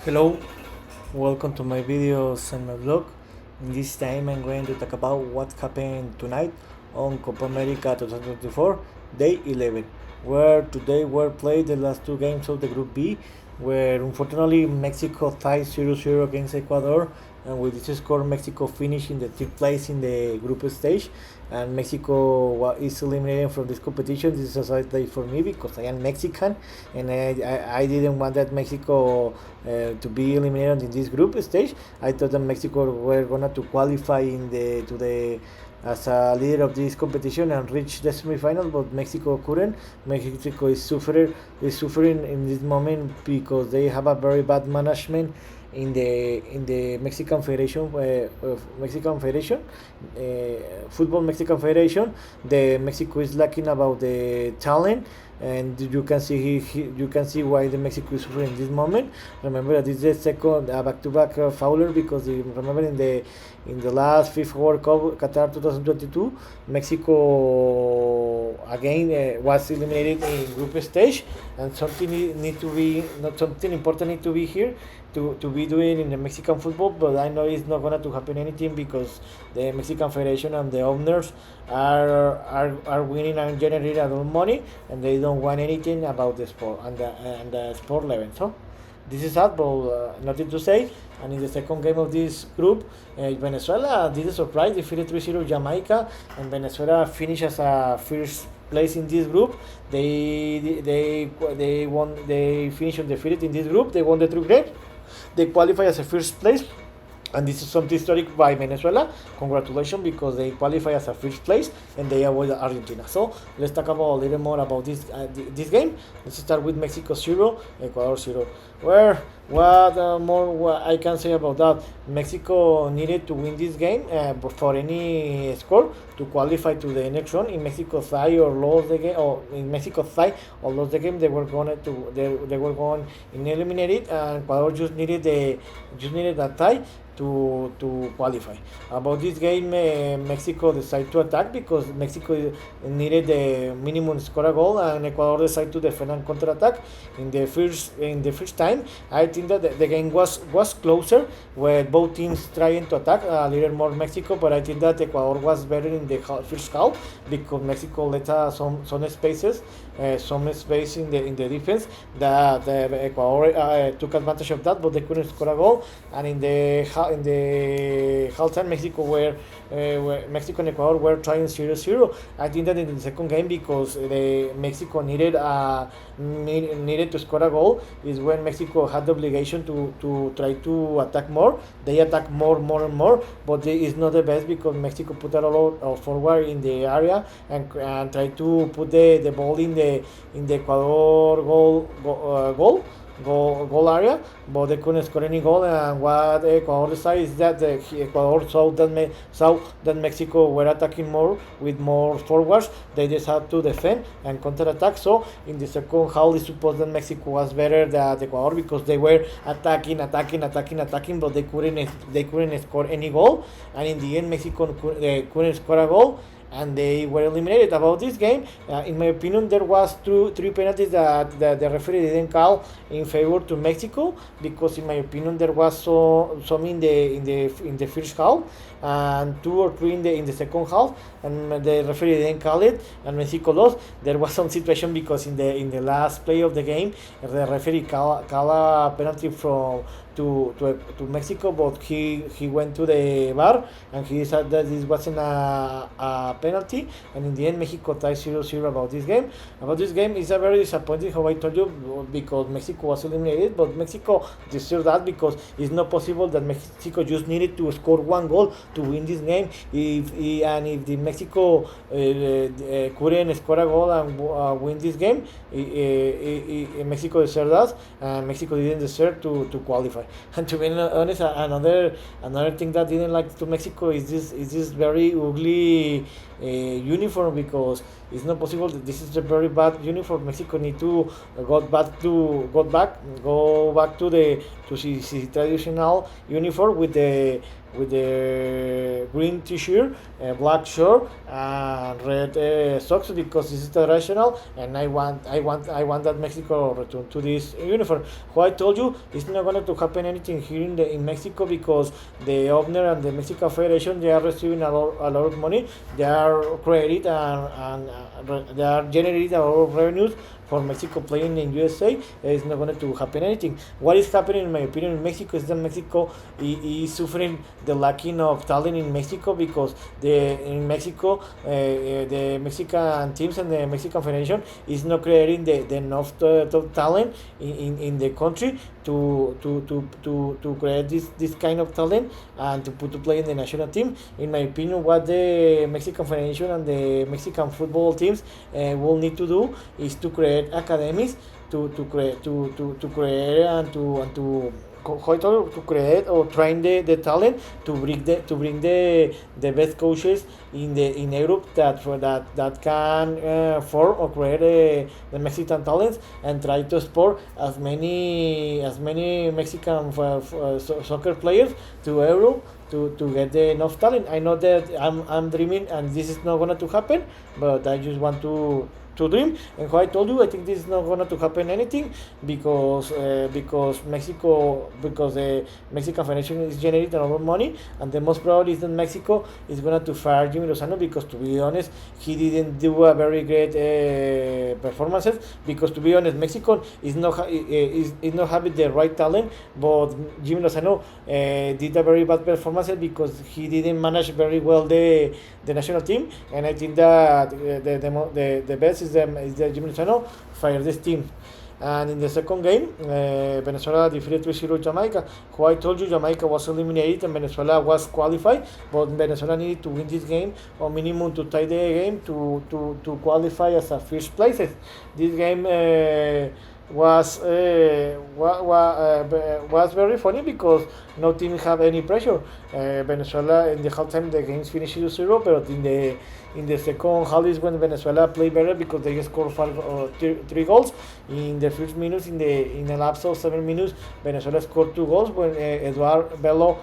Hello, welcome to my videos and my vlog. In this time I'm going to talk about what happened tonight on Copa America 2024, day 11, where today were played the last two games of the Group B, where unfortunately Mexico tied 0-0 against Ecuador, and with this score Mexico finished in the third place in the group stage, and Mexico is eliminated from this competition. This is a sad day for me because I am Mexican, and I didn't want that Mexico to be eliminated in this group stage. I thought that Mexico were gonna to qualify in the to the as a leader of this competition and reach the semifinal, but Mexico couldn't. Mexico is suffering in this moment because they have a very bad management in the Mexican Federation, football Mexican Federation. The Mexico is lacking about the talent, and you can see why the Mexico is suffering in this moment. Remember that this is the second back-to-back fouler because remember in the last fifth World Cup Qatar 2022, Mexico again was eliminated in group stage, and need to be not something important need to be here to be doing in the Mexican football. But I know it's not going to happen anything because the Mexican Federation and the owners are winning and generating a lot of money, and they don't want anything about the sport and the sport level. So this is sad, but nothing to say. And in the second game of this group, Venezuela did a surprise, defeated 3-0 Jamaica, and Venezuela finished as a first place in this group. They won. They finished undefeated in this group. They won the three games. They qualify as a first place, and this is something historic by Venezuela. Congratulations, because they qualify as a first place and they avoid Argentina. So let's talk about a little more about this game. Let's start with Mexico 0, Ecuador 0. Where what more what I can say about that? Mexico needed to win this game for any score to qualify to the next round. In Mexico tie or lose the game, or in Mexico tie or lose the game, they were going in eliminated, and Ecuador just needed a tie to qualify. About this game, Mexico decided to attack because Mexico needed the minimum score a goal, and Ecuador decided to defend and counter attack. In the first time, I think that the game was closer, with both teams trying to attack a little more Mexico, but I think that Ecuador was better in the first half because Mexico let some spaces, some space in the defense that Ecuador took advantage of that, but they couldn't score a goal. And in the halftime, Mexico and Ecuador were trying 0-0. I think that in the second game, because the Mexico needed to score a goal, is when Mexico had the obligation to try to attack more. They attack more and more, but it's not the best because Mexico put a lot of forward in the area and try to put the ball in the Ecuador goal area, but they couldn't score any goal. And what Ecuador decided is that Ecuador saw that Mexico were attacking more with more forwards. They decided to defend and counter attack. So in the second half, it's supposed that Mexico was better than Ecuador because they were attacking, but they couldn't score any goal. And in the end, Mexico couldn't score a goal, and they were eliminated. About this game, in my opinion, there was three penalties that the referee didn't call in favor to Mexico, because in my opinion there was some in the first half and two or three in the second half, and the referee didn't call it, and Mexico lost. There was some situation because in the last play of the game, the referee called a penalty to Mexico, but he went to the bar and he said that this wasn't a penalty, and in the end Mexico tied 0-0 about this game. About this game, it's a very disappointing, how I told you, because Mexico was eliminated, but Mexico deserved that because it's not possible that Mexico just needed to score one goal to win this game. If the Mexico couldn't score a goal and win this game, Mexico deserved that, and Mexico didn't deserve to qualify. And to be honest, another thing that didn't like to Mexico is this very ugly uniform, because it's not possible that this is a very bad uniform. Mexico need to go back to the traditional uniform with with the green t-shirt, black shirt, and red socks because this is traditional, and I want that Mexico return to this uniform. Who I told you it's not going to happen anything here in Mexico because the owner and the Mexican Federation they are receiving a lot of money. They are created and they are generating a lot of revenues for Mexico playing in USA. It's not going to happen anything. What is happening, in my opinion, in Mexico is that Mexico is suffering the lacking of talent in Mexico because in Mexico the Mexican teams and the Mexican Federation is not creating the enough talent in the country to create this kind of talent and to put to play in the national team. In my opinion, what the Mexican Federation and the Mexican football teams will need to do is to create academies to create to create or train the talent to bring the best coaches in Europe that can form or create the Mexican talents and try to export as many Mexican soccer players to Europe to get the enough talent. I know that I'm dreaming and this is not going to happen, but I just want to dream. And how I told you, I think this is not going to happen anything because Mexico, because the Mexican Federation is generating a lot of money, and the most probably is that Mexico is going to fire Jimmy Lozano because, to be honest, he didn't do a very great performances. Because, to be honest, Mexico is not having the right talent, but Jimmy Lozano did a very bad performance because he didn't manage very well the national team, and I think that the best is the Jimmy Lozano fire this team. And in the second game, Venezuela defeated 3-0 Jamaica. Who I told you Jamaica was eliminated and Venezuela was qualified, but Venezuela needed to win this game or minimum to tie the game to qualify as a first places. This game was very funny because no team have any pressure. Venezuela in the halftime the games finished 2-0, but in the second half is when Venezuela played better because they scored three goals in the first minutes. In the lapse of 7 minutes, Venezuela scored 2 goals when Eduardo Bello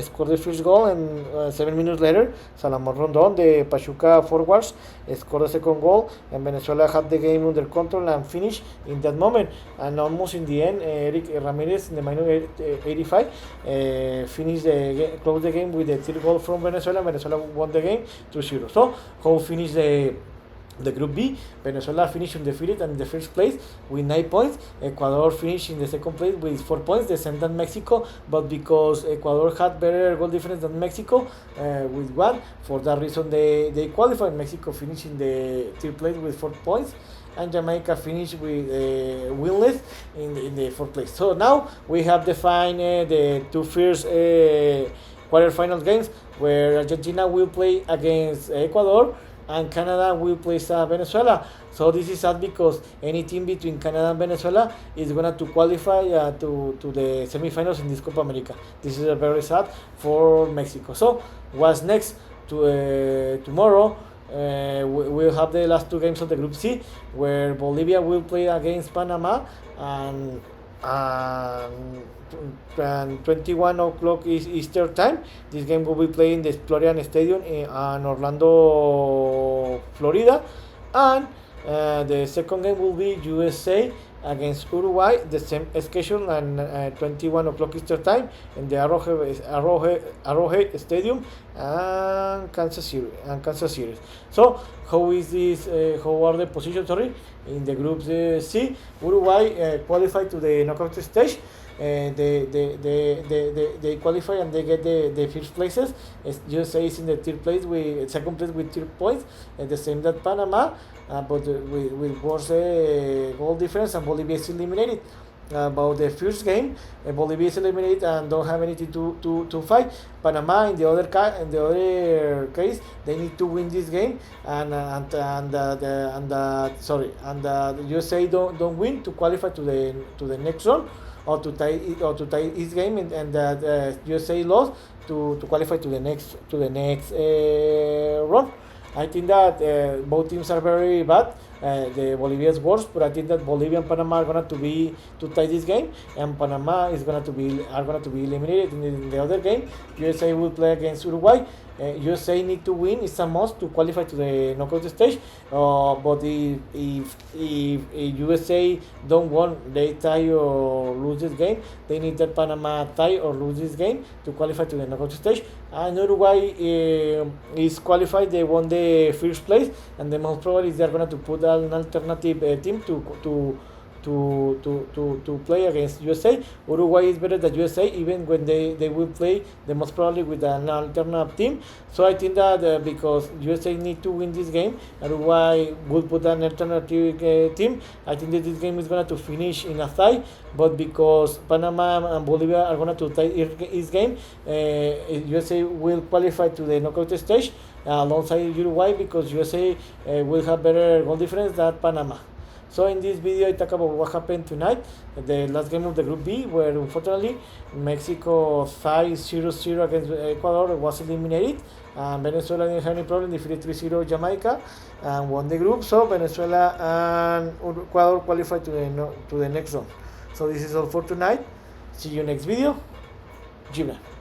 scored the first goal, and 7 minutes later, Salomon Rondon, the Pachuca forwards, scored the second goal, and Venezuela had the game under control and finished in that moment. And almost in the end, Eric Ramirez in the minute 85 closed the game with the third goal from Venezuela. Venezuela won the game 2-0. So, how finished the Group B? Venezuela finished undefeated and in the first place with 9 points. Ecuador finished in the second place with 4 points, the same than Mexico, but because Ecuador had better goal difference than Mexico with 1, for that reason they qualified. Mexico finished in the third place with 4 points, and Jamaica finished with winless in the fourth place. So now we have defined the two first quarterfinal games, where Argentina will play against Ecuador and Canada will play Venezuela. So this is sad because any team between Canada and Venezuela is going to qualify to the semifinals in this Copa América. This is very sad for Mexico. So what's next? Tomorrow we'll have the last 2 games of the Group C, where Bolivia will play against Panama and 21 o'clock is Eastern time. This game will be played in the Florian Stadium in Orlando, Florida, and the second game will be USA against Uruguay, the same schedule, and 21 o'clock Eastern time in the Arrowhead Stadium and Kansas City. So how is this? How are the positions? Sorry, in the Group C, Uruguay qualified to the knockout stage. They qualify and they get the first places. USA is in the second place with 3 points, the same that Panama, but with worse goal difference, and Bolivia is eliminated. About the first game, Bolivia is eliminated and don't have anything to fight. Panama, in the other case, they need to win this game, and USA don't win to qualify to the next round, or to tie each game, and USA lost to qualify to the next round. I think that both teams are very bad. the Bolivia is worse, but I think that Bolivia and Panama are going to tie this game, and Panama is going to be eliminated in the other game. USA will play against Uruguay. USA need to win. It's a must to qualify to the knockout stage. But if USA don't want, they tie or lose this game, they need that Panama tie or lose this game to qualify to the knockout stage. And Uruguay is qualified. They won the first place, and the most probably is they're going to put an alternative team to play against USA. Uruguay is better than USA, even when they will play the most probably with an alternative team. So I think that because USA need to win this game, Uruguay will put an alternative team. I think that this game is going to finish in a tie, but because Panama and Bolivia are going to tie this game, USA will qualify to the knockout stage alongside Uruguay, because USA will have better goal difference than Panama. So in this video I talk about what happened tonight, the last game of the Group B, where unfortunately Mexico 5-0 against Ecuador was eliminated, and Venezuela didn't have any problem, defeated 3-0 Jamaica and won the group. So Venezuela and Ecuador qualified to the next round. So this is all for tonight. See you next video. Gibran.